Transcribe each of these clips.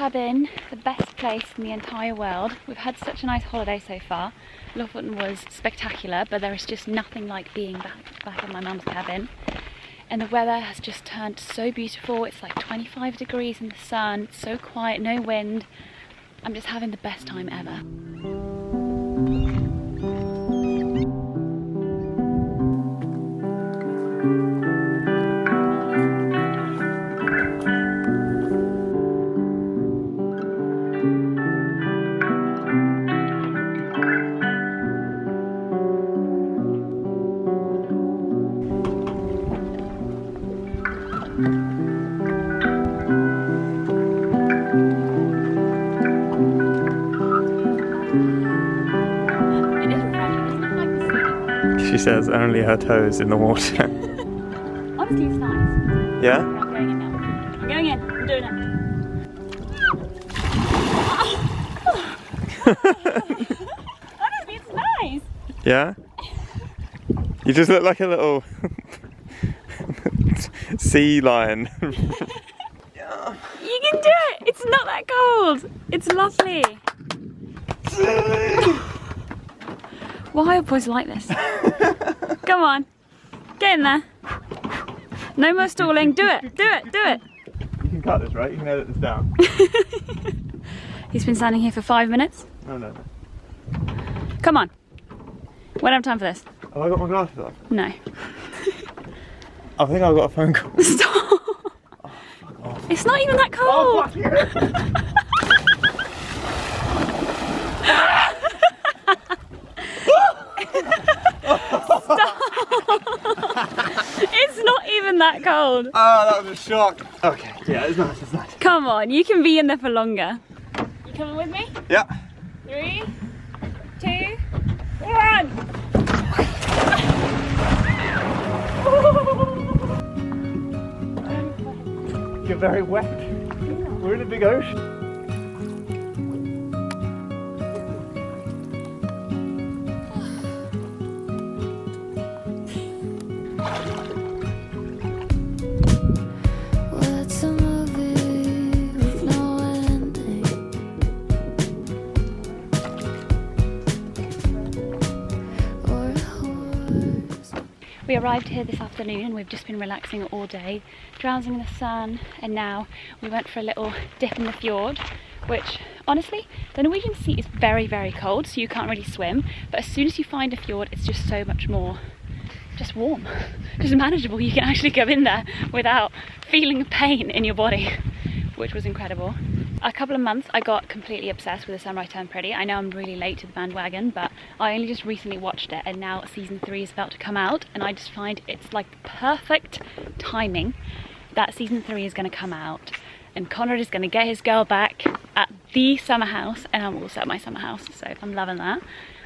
cabin, the best place in the entire world. We've had such a nice holiday so far. Lofoten was spectacular, but there is just nothing like being back in my mum's cabin. And the weather has just turned so beautiful. It's like 25 degrees in the sun, it's so quiet, no wind. I'm just having the best time ever. She says only her toes in the water. Honestly, it's nice. Yeah? I'm going in now. I'm going in. I'm doing it. Honestly, it's nice. Yeah? You just look like a little sea lion. You can do it. It's not that cold. It's lovely. Why are boys like this? Come on, get in there. No more stalling. Do it, do it, do it. You can cut this, right? You can edit this down. He's been standing here for 5 minutes. No. Come on. We don't have time for this. Have I got my glasses on? No. I think I've got a phone call. Stop. Oh, fuck off. It's not even that cold. Oh, fuck you. It's not even that cold. Oh, that was a shock. Okay, yeah, it's nice, it's nice. Come on, you can be in there for longer. You coming with me? Yeah. 3, 2, 1. You're very wet. We're in a big ocean. We arrived here this afternoon and we've just been relaxing all day, drowsing in the sun, and now we went for a little dip in the fjord, which honestly, the Norwegian sea is very, very cold, so you can't really swim, but as soon as you find a fjord, it's just so much more just warm, just manageable. You can actually go in there without feeling pain in your body, which was incredible. A couple of months I got completely obsessed with The Sunrise Turned Pretty. I know I'm really late to the bandwagon, but I only just recently watched it, and now season 3 is about to come out, and I just find it's like perfect timing that season 3 is going to come out and Conrad is going to get his girl back at the summer house, and I'm also at my summer house, so I'm loving that.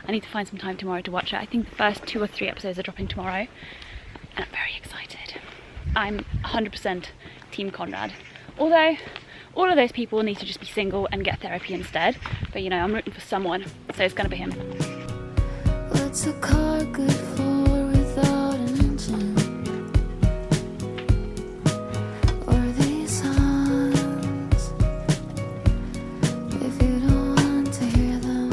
I need to find some time tomorrow to watch it. I think the first 2 or 3 episodes are dropping tomorrow, and I'm very excited. I'm 100% team Conrad, although all of those people need to just be single and get therapy instead. But you know, I'm rooting for someone, so it's gonna be him. What's a car good for without an engine? Or these songs, if you don't want to hear them.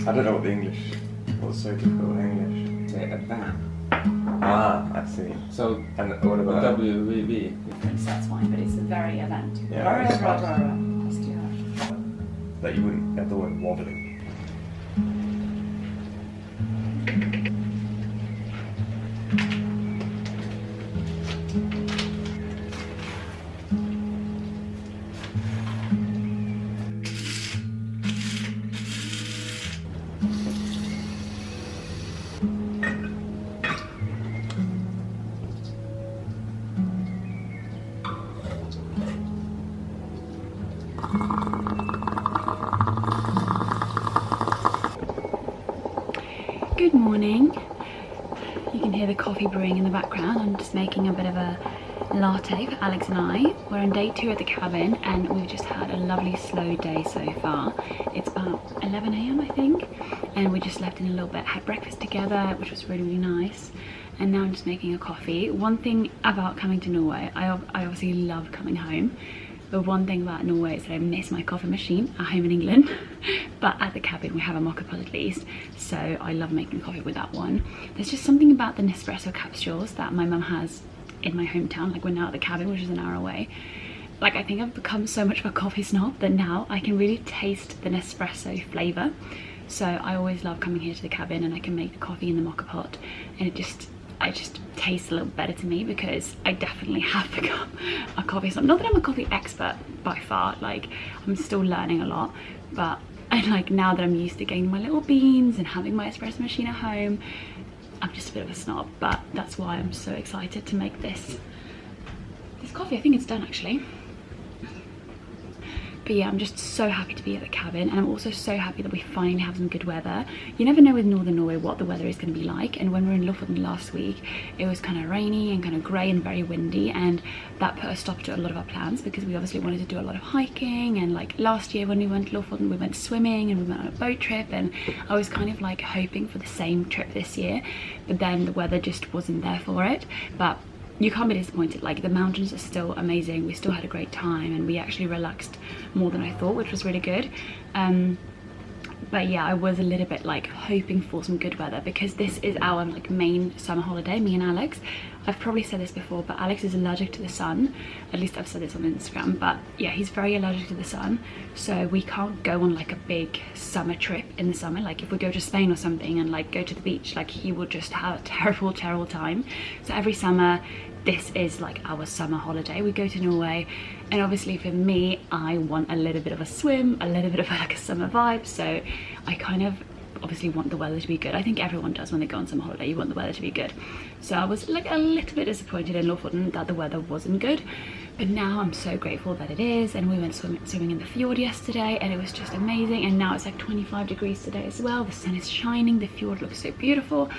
I don't know what the English, what's so difficult in English. A van. Ah, I see. scene. So And what about WVB. That's fine, but it's a very event. Yeah, it's fast. Let's do that. that you wouldn't have the word wobbling? Good morning. You can hear the coffee brewing in the background. I'm just making a bit of a latte for Alex and I. We're on day 2 at the cabin and we've just had a lovely slow day so far. It's about 11 AM I think, and we just slept in a little bit, had breakfast together, which was really, really nice. And now I'm just making a coffee. One thing about coming to Norway, I obviously love coming home. The one thing about Norway is that I miss my coffee machine at home in England, but at the cabin we have a mocha pot at least, so I love making coffee with that one. There's just something about the Nespresso capsules that my mum has in my hometown, like we're now at the cabin, which is an hour away. Like I think I've become so much of a coffee snob that now I can really taste the Nespresso flavour. So I always love coming here to the cabin and I can make the coffee in the mocha pot, and it just tastes a little better to me because I definitely have become a coffee snob. Not that I'm a coffee expert by far, like I'm still learning a lot, but like now that I'm used to getting my little beans and having my espresso machine at home, I'm just a bit of a snob. But that's why I'm so excited to make this coffee. I think it's done actually. But yeah, I'm just so happy to be at the cabin, and I'm also so happy that we finally have some good weather. You never know with northern Norway what the weather is going to be like, and when we were in Lofoten last week it was kind of rainy and kind of grey and very windy, and that put a stop to a lot of our plans because we obviously wanted to do a lot of hiking. And like last year when we went to Lofoten we went swimming and we went on a boat trip, and I was kind of like hoping for the same trip this year, but then the weather just wasn't there for it. But you can't be disappointed, like the mountains are still amazing, we still had a great time, and we actually relaxed more than I thought, which was really good. But yeah, I was a little bit like hoping for some good weather because this is our like main summer holiday, me and Alex. I've probably said this before, but Alex is allergic to the sun. At least I've said this on Instagram, but yeah, he's very allergic to the sun, so we can't go on like a big summer trip in the summer. Like if we go to Spain or something and like go to the beach, like he will just have a terrible time. So every summer this is like our summer holiday. We go to Norway, and obviously for me I want a little bit of a swim, a little bit of like a summer vibe, so I kind of obviously want the weather to be good. I think everyone does when they go on summer holiday, you want the weather to be good. So I was like a little bit disappointed in Lofoten that the weather wasn't good, but now I'm so grateful that it is. And we went swimming in the fjord yesterday and it was just amazing, and now it's like 25 degrees today as well. The sun is shining, the fjord looks so beautiful.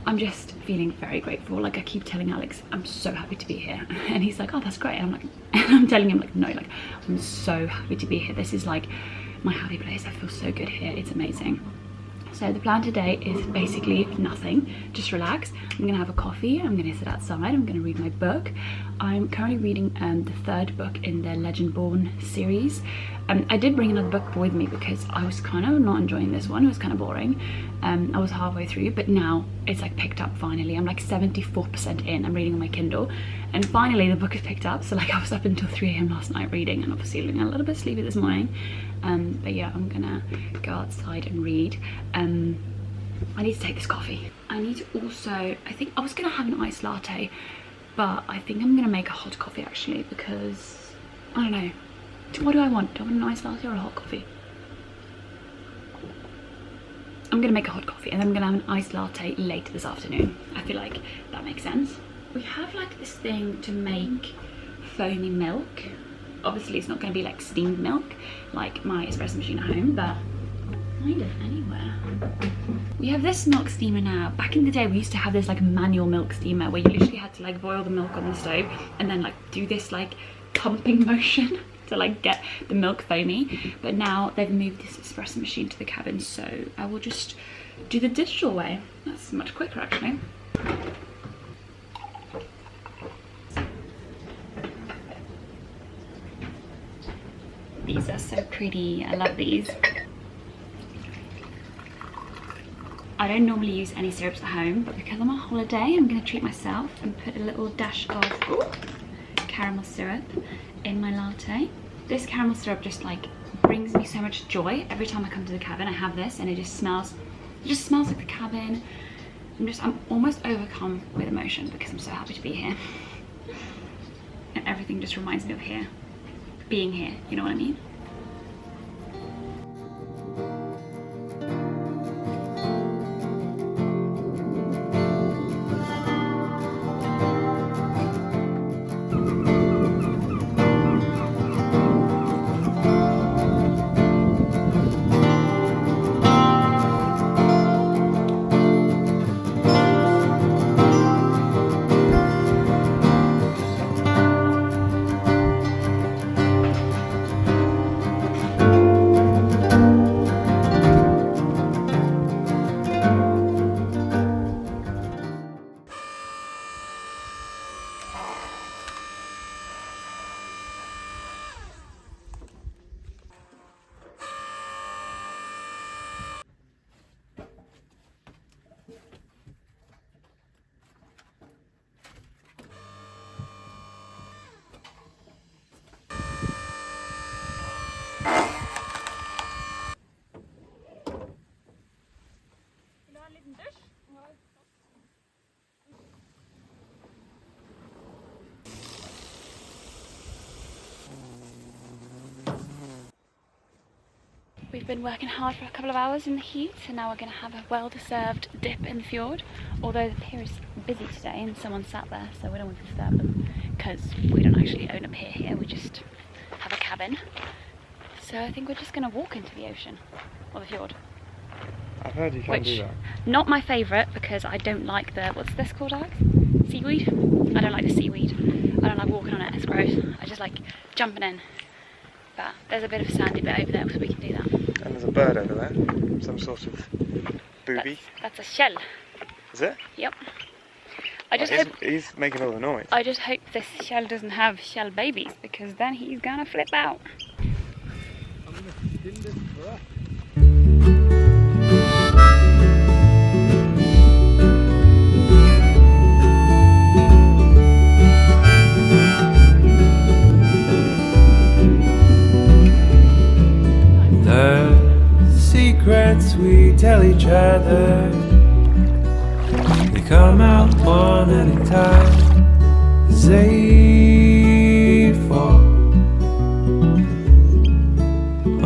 I'm just feeling very grateful. Like I keep telling Alex I'm so happy to be here, and he's like, oh that's great, and I'm like, and I'm telling him like, no, like I'm so happy to be here. This is like my happy place. I feel so good here, it's amazing. So the plan today is basically nothing, just relax. I'm gonna have a coffee, I'm gonna sit outside, I'm gonna read my book. I'm currently reading the 3rd book in the Legendborn series. I did bring another book with me because I was kind of not enjoying this one, it was kind of boring. I was halfway through, but now it's like picked up finally. I'm like 74% in, I'm reading on my Kindle, and finally the book is picked up. So like I was up until 3 AM last night reading, and obviously feeling a little bit sleepy this morning. But yeah, I'm gonna go outside and read. I need to take this coffee. I need to also, I think I was gonna have an iced latte, but I think I'm gonna make a hot coffee actually, because I don't know, what do I want? Do I want an iced latte or a hot coffee? I'm gonna make a hot coffee and then I'm gonna have an iced latte later this afternoon. I feel like that makes sense. We have like this thing to make foamy milk. Obviously it's not gonna be like steamed milk like my espresso machine at home, but kind of anywhere. We have this milk steamer now. Back in the day we used to have this like manual milk steamer where you literally had to like boil the milk on the stove and then like do this like pumping motion to like get the milk foamy. But now they've moved this espresso machine to the cabin, so I will just do the digital way. That's much quicker actually. These are so pretty, I love these. I don't normally use any syrups at home, but because I'm on holiday, I'm going to treat myself and put a little dash of caramel syrup in my latte. This caramel syrup just like brings me so much joy. Every time I come to the cabin, I have this, and it just smells like the cabin. I'm almost overcome with emotion because I'm so happy to be here. And everything just reminds me of here, being here, you know what I mean? We've been working hard for a couple of hours in the heat, and now we're going to have a well-deserved dip in the fjord. Although the pier is busy today and someone sat there, so we don't want to disturb them because we don't actually own a pier here, we just have a cabin. So I think we're just going to walk into the ocean, or the fjord. I've heard you can do that. Not my favourite because I don't like the, what's this called, Alex? Seaweed? I don't like the seaweed. I don't like walking on it, it's gross. I just like jumping in. But there's a bit of a sandy bit over there, so we can do that. And there's a bird over there, some sort of booby. That's a shell. Is it? Yep. I just hope he's making all the noise. I just hope this shell doesn't have shell babies, because then he's gonna flip out. I'm gonna spin this for us. Secrets we tell each other, they come out one at a time as they fall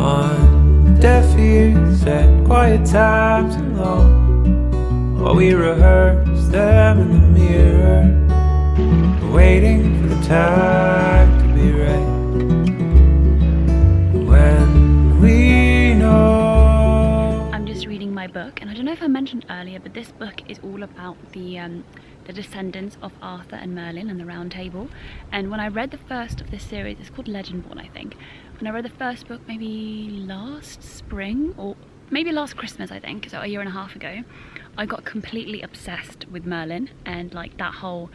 on deaf ears at quiet times alone, while we rehearse them in the mirror, waiting for the time to be right. When we know. My book, and I don't know if I mentioned earlier, but this book is all about the descendants of Arthur and Merlin and the Round Table. And when I read the first of this series, it's called Legendborn, I think. When I read the first book, maybe last spring or maybe last Christmas, I think, so a year and a half ago, I got completely obsessed with Merlin and like that whole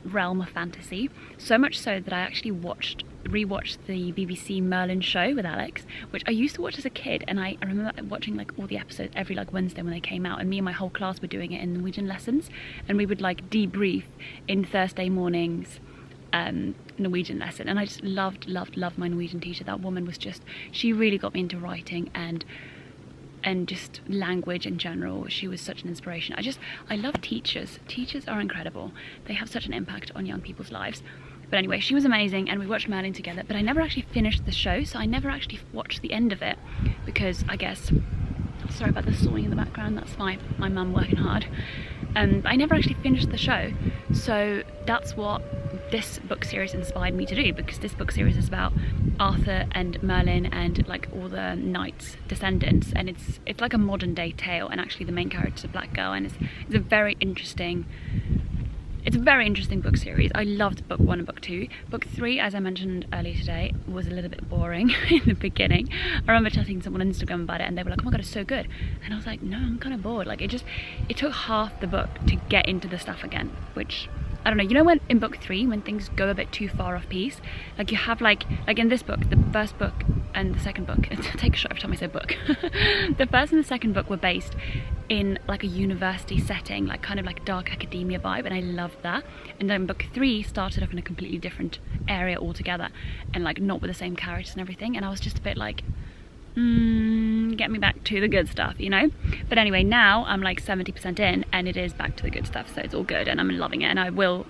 realm of fantasy, so much so that I actually rewatched the BBC Merlin show with Alex, which I used to watch as a kid, and I remember watching like all the episodes every like Wednesday when they came out, and me and my whole class were doing it in Norwegian lessons, and we would like debrief in Thursday mornings Norwegian lesson. And I just loved my Norwegian teacher. That woman was just, she really got me into writing and just language in general. She was such an inspiration. I love teachers. Teachers are incredible. They have such an impact on young people's lives. But anyway, she was amazing, and we watched Merlin together, but I never actually finished the show, so I never actually watched the end of it, because I guess, sorry about the sawing in the background, that's my mum working hard. But I never actually finished the show, so that's what this book series inspired me to do, because this book series is about Arthur and Merlin and like all the knights' descendants, and it's like a modern day tale, and actually the main character is a black girl, and it's a very interesting book series. I loved book 1 and book 2. Book 3, as I mentioned earlier today, was a little bit boring in the beginning. I remember chatting to someone on Instagram about it, and they were like, oh my god, it's so good. And I was like, no, I'm kind of bored. Like, it took half the book to get into the stuff again, which, I don't know, you know when in book 3, when things go a bit too far off piece, like you have like in this book, the first book and the second book, take a shot every time I say book. The first and the second book were based in like a university setting, like kind of like dark academia vibe, and I loved that. And then book 3 started off in a completely different area altogether, and like not with the same characters and everything, and I was just a bit like, get me back to the good stuff, you know? But anyway, now I'm like 70% in and it is back to the good stuff, so it's all good and I'm loving it. And I will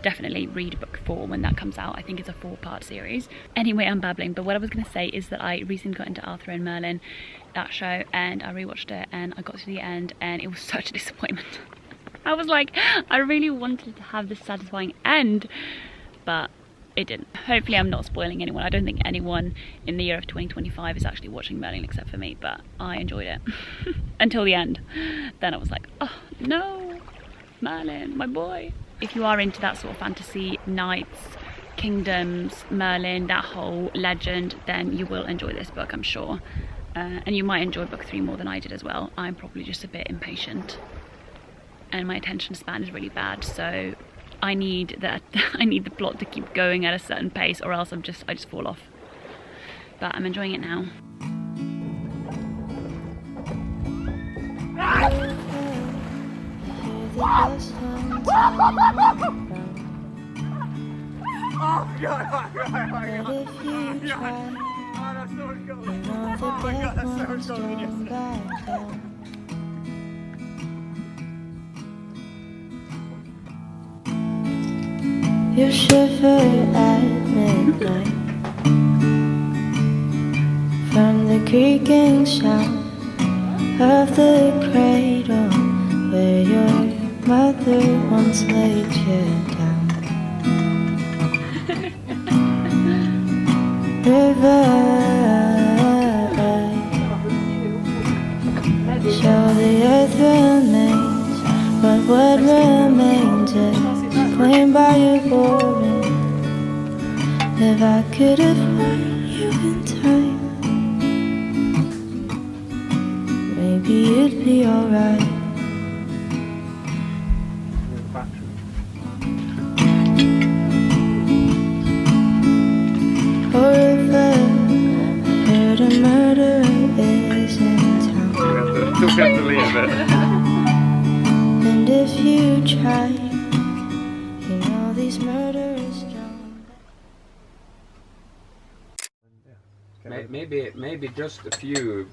definitely read book 4 when that comes out. I think it's a 4-part series. Anyway, I'm babbling, but what I was going to say is that I recently got into Arthur and Merlin, that show, and I rewatched it and I got to the end and it was such a disappointment. I was like, I really wanted to have this satisfying end, but it didn't. Hopefully I'm not spoiling anyone. I don't think anyone in the year of 2025 is actually watching Merlin except for me, but I enjoyed it until the end. Then I was like, oh no, Merlin, my boy. If you are into that sort of fantasy, knights, kingdoms, Merlin, that whole legend, then you will enjoy this book, I'm sure. And you might enjoy book 3 more than I did as well. I'm probably just a bit impatient and my attention span is really bad, so I need the plot to keep going at a certain pace, or else I just fall off. But I'm enjoying it now. Oh god, that's so good. You shiver at midnight from the creaking sound of the cradle where your mother once laid you down. River, so the earth remains, but what remains is claimed by your boring. If I could have won you in time, maybe you'd be alright. Or if I heard a murderer is in town, Still have to leave it. and if you try, you know these murderers don't. Maybe just a few.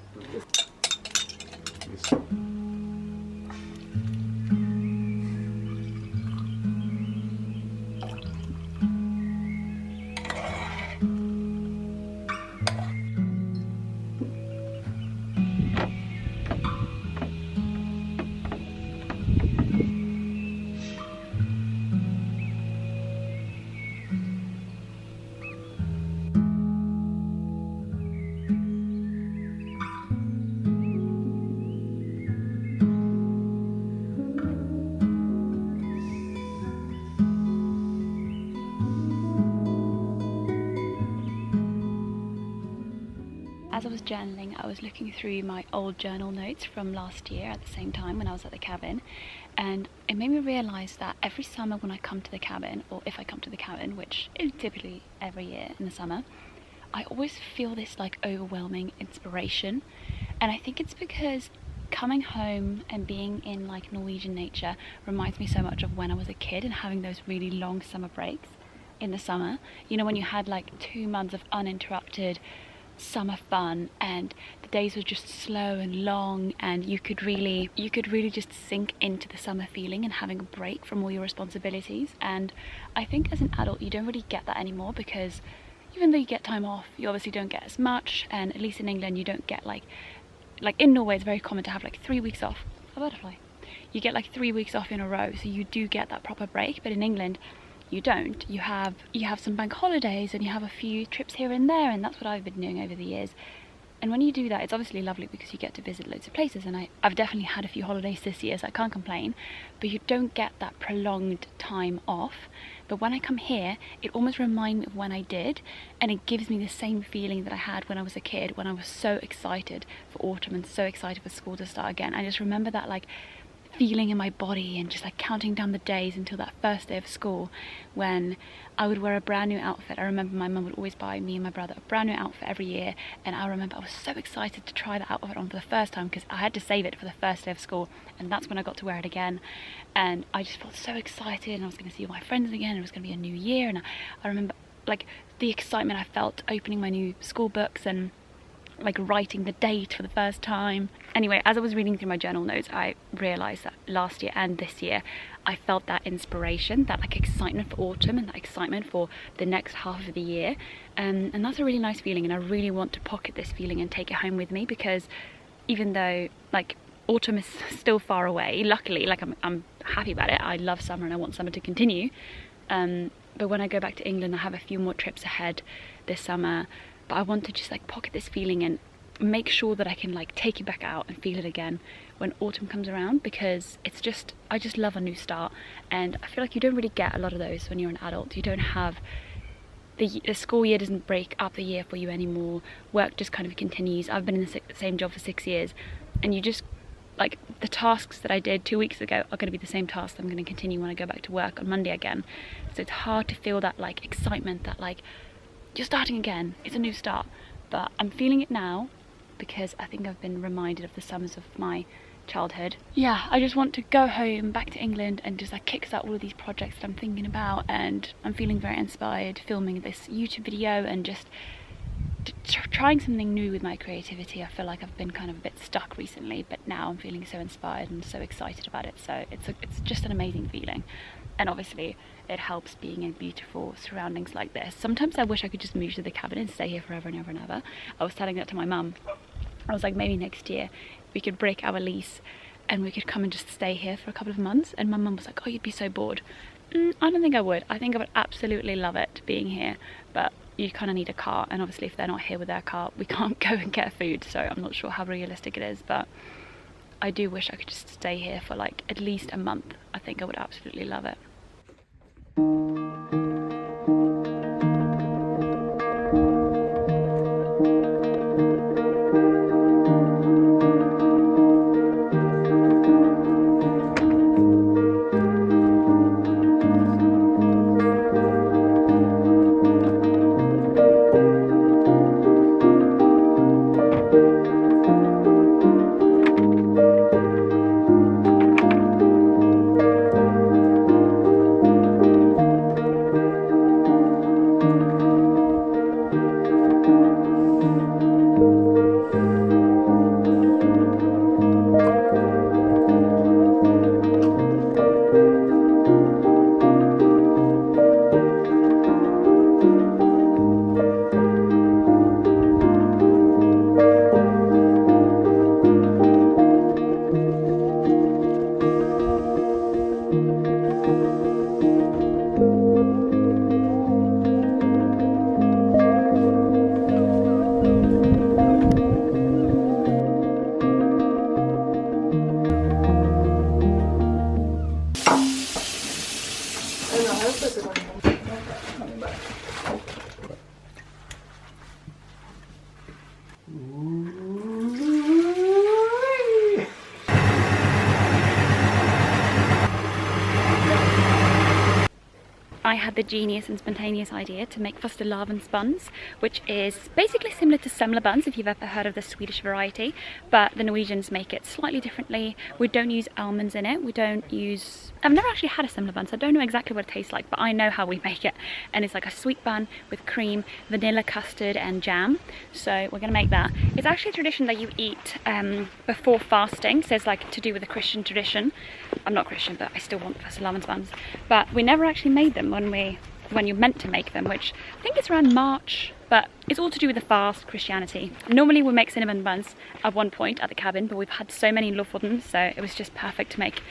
As I was journaling, I was looking through my old journal notes from last year at the same time when I was at the cabin, and it made me realise that every summer when I come to the cabin, or if I come to the cabin, which is typically every year in the summer, I always feel this like overwhelming inspiration. And I think it's because coming home and being in like Norwegian nature reminds me so much of when I was a kid and having those really long summer breaks in the summer. You know, when you had like 2 months of uninterrupted summer fun and the days were just slow and long, and you could really just sink into the summer feeling and having a break from all your responsibilities. And I think as an adult you don't really get that anymore, because even though you get time off, you obviously don't get as much, and at least in England you don't get like in Norway it's very common to have like 3 weeks off. A butterfly. You get like 3 weeks off in a row, so you do get that proper break. But in England you don't. You have some bank holidays and you have a few trips here and there, and that's what I've been doing over the years. And when you do that, it's obviously lovely because you get to visit loads of places, and I've definitely had a few holidays this year, so I can't complain, but you don't get that prolonged time off. But when I come here, it almost reminds me of when I did, and it gives me the same feeling that I had when I was a kid, when I was so excited for autumn and so excited for school to start again. I just remember that like feeling in my body and just like counting down the days until that first day of school when I would wear a brand new outfit. I remember my mum would always buy me and my brother a brand new outfit every year, and I remember I was so excited to try that outfit on for the first time because I had to save it for the first day of school, and that's when I got to wear it again. And I just felt so excited, and I was going to see all my friends again, and it was going to be a new year. And I remember like the excitement I felt opening my new school books and like writing the date for the first time. Anyway, as I was reading through my journal notes, I realised that last year and this year I felt that inspiration, that like excitement for autumn and that excitement for the next half of the year, and that's a really nice feeling, and I really want to pocket this feeling and take it home with me, because even though like autumn is still far away, luckily, like I'm happy about it. I love summer and I want summer to continue, but when I go back to England I have a few more trips ahead this summer. But I want to just like pocket this feeling and make sure that I can like take it back out and feel it again when autumn comes around, because it's just, I just love a new start, and I feel like you don't really get a lot of those when you're an adult. You don't have, the school year doesn't break up the year for you anymore. Work just kind of continues. I've been in the same job for 6 years, and you just, like, the tasks that I did 2 weeks ago are going to be the same tasks I'm going to continue when I go back to work on Monday again. So it's hard to feel that like excitement, that like you're starting again, it's a new start. But I'm feeling it now because I think I've been reminded of the summers of my childhood. Yeah, I just want to go home back to England and just like kickstart all of these projects that I'm thinking about, and I'm feeling very inspired filming this YouTube video and just trying something new with my creativity. I feel like I've been kind of a bit stuck recently, but now I'm feeling so inspired and so excited about it. So it's just an amazing feeling. And obviously it helps being in beautiful surroundings like this. Sometimes I wish I could just move to the cabin and stay here forever and ever and ever. I was telling that to my mum. I was like, maybe next year we could break our lease and we could come and just stay here for a couple of months. And my mum was like, oh, you'd be so bored. I don't think I would. I think I would absolutely love it being here, but you kind of need a car, and obviously if they're not here with their car we can't go and get food, so I'm not sure how realistic it is. But I do wish I could just stay here for like at least a month. I think I would absolutely love it. I had the genius and spontaneous idea to make fastelavnboller, which is basically similar to semla buns if you've ever heard of the Swedish variety, but the Norwegians make it slightly differently. We don't use almonds in it. We don't use... I've never actually had a semla bun, so I don't know exactly what it tastes like, but I know how we make it. And it's like a sweet bun with cream, vanilla, custard and jam. So we're gonna make that. It's actually a tradition that you eat before fasting, so it's like to do with the Christian tradition. I'm not Christian, but I still want fastelavnboller. But we never actually made them when you're meant to make them, which I think it's around March, but it's all to do with the fast, Christianity. Normally we make cinnamon buns at one point at the cabin, but we've had so many love for them, so it was just perfect to make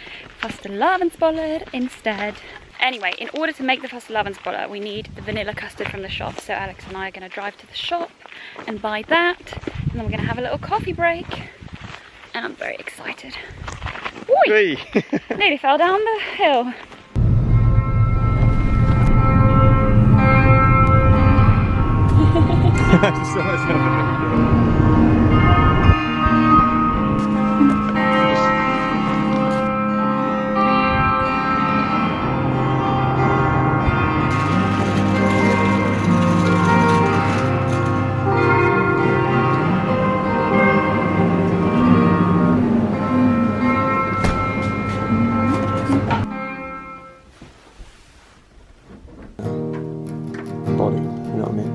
fastelavnboller instead. Anyway, in order to make the fastelavnboller, we need the vanilla custard from the shop, so Alex and I are going to drive to the shop and buy that, and then we're going to have a little coffee break, and I'm very excited. Oi! Nearly fell down the hill. You know what I mean?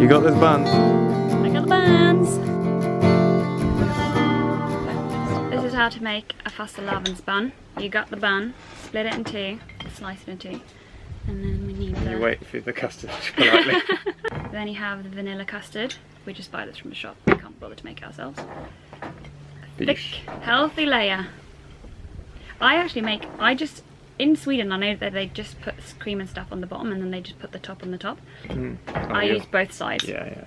You got those buns? I got the buns! This is how to make a fastelavns bun. You got the bun, split it in two, slice it in two, and then we need You wait for the custard politely. Then you have the vanilla custard. We just buy this from the shop. We can't bother to make it ourselves. Thick, healthy layer. In Sweden I know that they just put cream and stuff on the bottom and then they just put the top on the top. I use both sides. Yeah.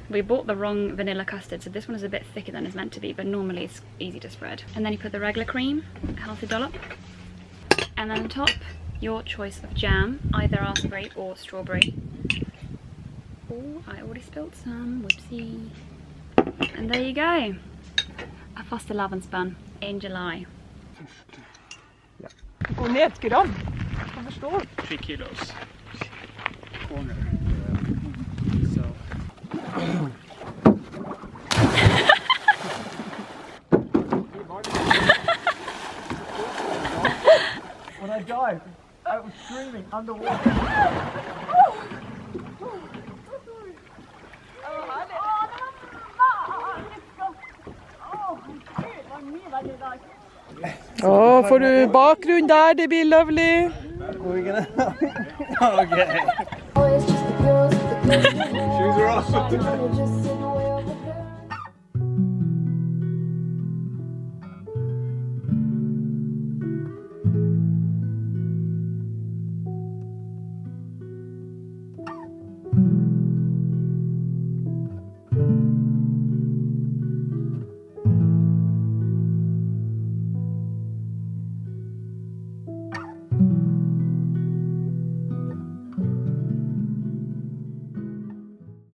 We bought the wrong vanilla custard, so this one is a bit thicker than it's meant to be, but normally it's easy to spread. And then you put the regular cream, a healthy dollop. And then on top, your choice of jam, either raspberry or strawberry. Oh, I already spilled some, whoopsie. And there you go. A fastelavns bun in July. Och nedskram. Jag förstår. 3 kilos. Corner. So. When I dived, I was screaming underwater. Ja, får du bakgrund där, det blir lovely. We're gonna. Okay. Shoes are off.